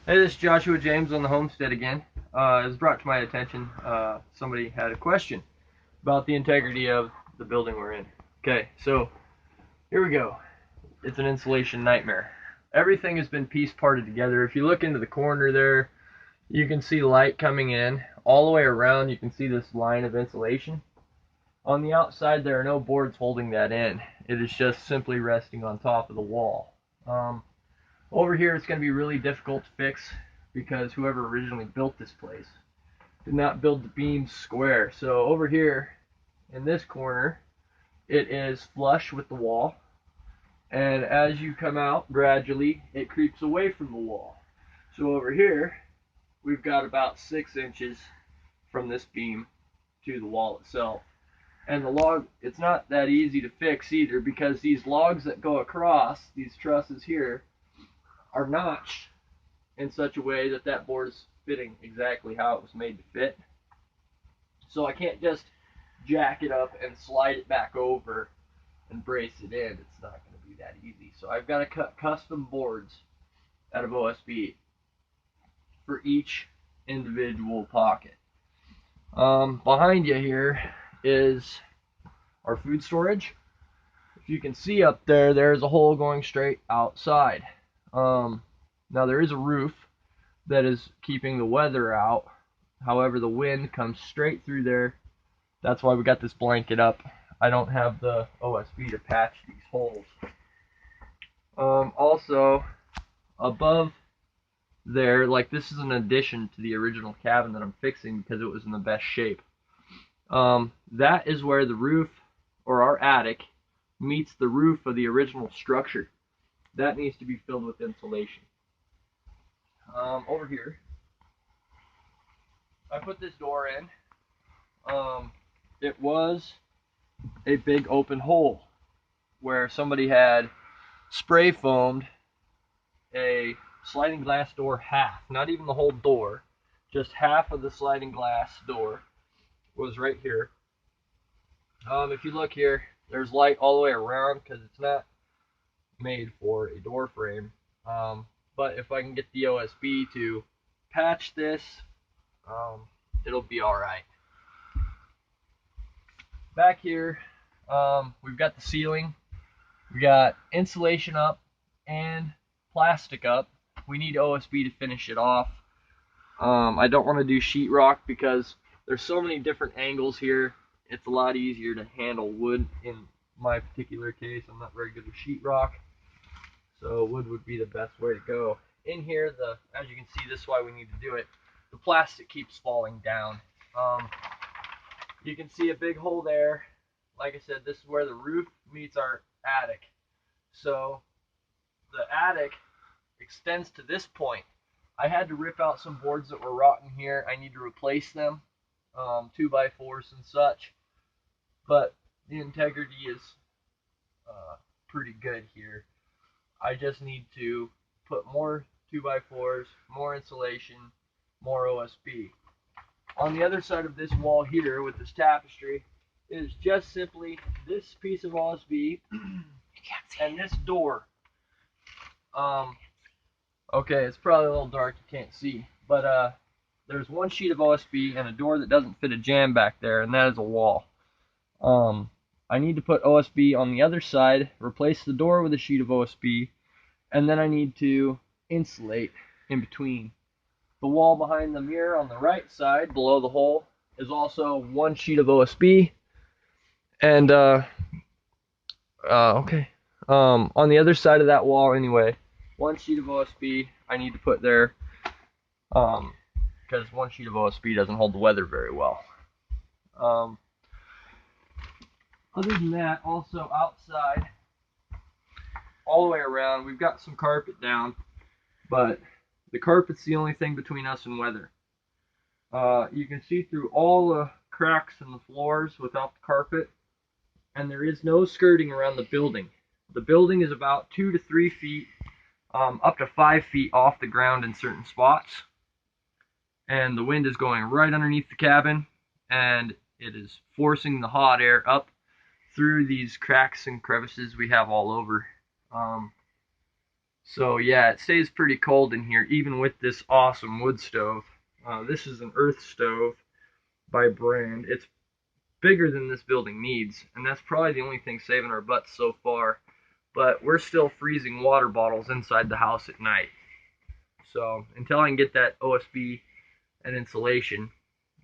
Hey, this is Joshua James on the homestead again. It was brought to my attention, somebody had a question about the integrity of the building we're in. Okay, so here we go. It's an insulation nightmare. Everything has been piece parted together. If you look into the corner there, you can see light coming in. All the way around, you can see this line of insulation. On the outside, there are no boards holding that in. It is just simply resting on top of the wall. Over here, it's going to be really difficult to fix because whoever originally built this place did not build the beams square. So over here in this corner, it is flush with the wall. And as you come out, gradually, it creeps away from the wall. So over here, we've got about 6 inches from this beam to the wall itself. And the log, it's not that easy to fix either because these logs that go across, these trusses here, are notched in such a way that that board is fitting exactly how it was made to fit. So I can't just jack it up and slide it back over and brace it in. It's not going to be that easy. So I've got to cut custom boards out of OSB for each individual pocket. Behind you here is our food storage. If you can see up there, there's a hole going straight outside. Now there is a roof that is keeping the weather out. However, the wind comes straight through there. That's why we got this blanket up. I don't have the OSB to patch these holes. Also, above there, like this is an addition to the original cabin that I'm fixing because it was in the best shape. That is where the roof, or our attic, meets the roof of the original structure. That needs to be filled with insulation. Over here, I put this door in. It was a big open hole where somebody had spray foamed a sliding glass door half, not even the whole door, just half of the sliding glass door was right here. If you look here, there's light all the way around because it's not made for a door frame. But if I can get the OSB to patch this, it'll be alright. Back here, we've got the ceiling. We got insulation up and plastic up. We need OSB to finish it off. I don't want to do sheetrock because there's so many different angles here. It's a lot easier to handle wood in my particular case. I'm not very good with sheetrock, so wood would be the best way to go. In here, as you can see, this is why we need to do it. The plastic keeps falling down. You can see a big hole there. Like I said, this is where the roof meets our attic. So the attic extends to this point. I had to rip out some boards that were rotten here. I need to replace them, 2x4s and such. But the integrity is pretty good here. I just need to put more 2x4s, more insulation, more OSB. On the other side of this wall here with this tapestry is just simply this piece of OSB and this door. Okay, it's probably a little dark, you can't see, but there's one sheet of OSB and a door that doesn't fit a jamb back there, and that is a wall. I need to put OSB on the other side, replace the door with a sheet of OSB, and then I need to insulate in between. The wall behind the mirror on the right side, below the hole, is also one sheet of OSB. And, on the other side of that wall anyway, one sheet of OSB I need to put there, because one sheet of OSB doesn't hold the weather very well. Other than that, also outside, all the way around, we've got some carpet down, but the carpet's the only thing between us and weather. You can see through all the cracks in the floors without the carpet, and there is no skirting around the building. The building is about 2 to 3 feet, up to 5 feet off the ground in certain spots, and the wind is going right underneath the cabin, and it is forcing the hot air up through these cracks and crevices we have all over. So yeah, it stays pretty cold in here, even with this awesome wood stove. This is an earth stove by brand. It's bigger than this building needs, and that's probably the only thing saving our butts so far. But we're still freezing water bottles inside the house at night. So until I can get that OSB and insulation,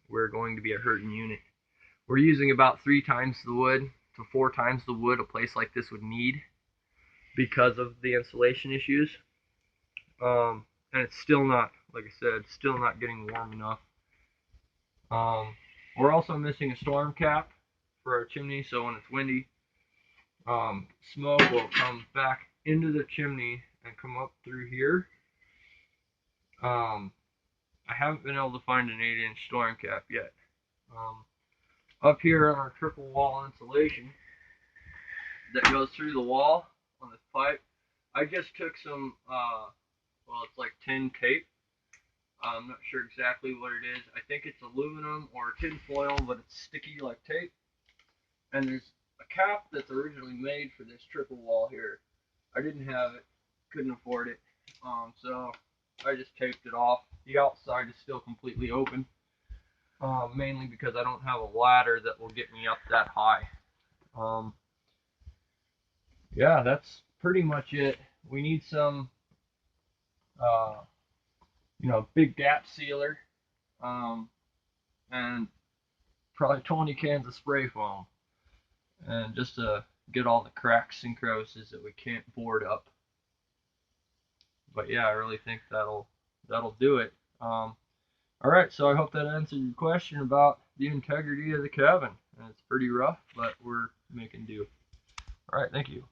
we're going to be a hurting unit. We're using about 3 times the wood to 4 times the wood a place like this would need because of the insulation issues. And it's still not, like I said, still not getting warm enough. We're also missing a storm cap for our chimney, so when it's windy, smoke will come back into the chimney and come up through here. I haven't been able to find an 8-inch storm cap yet. Up here on our triple wall insulation that goes through the wall on this pipe, I just took some, well, it's like tin tape. I'm not sure exactly what it is. I think it's aluminum or tin foil, but it's sticky like tape. And there's a cap that's originally made for this triple wall here. I didn't have it, couldn't afford it, so I just taped it off. The outside is still completely open, mainly because I don't have a ladder that will get me up that high. Yeah, that's pretty much it. We need some, big gap sealer, and probably 20 cans of spray foam, and just to get all the cracks and crevices that we can't board up. But yeah, I really think that'll do it. All right, so I hope that answered your question about the integrity of the cabin. And it's pretty rough, but we're making do. All right, thank you.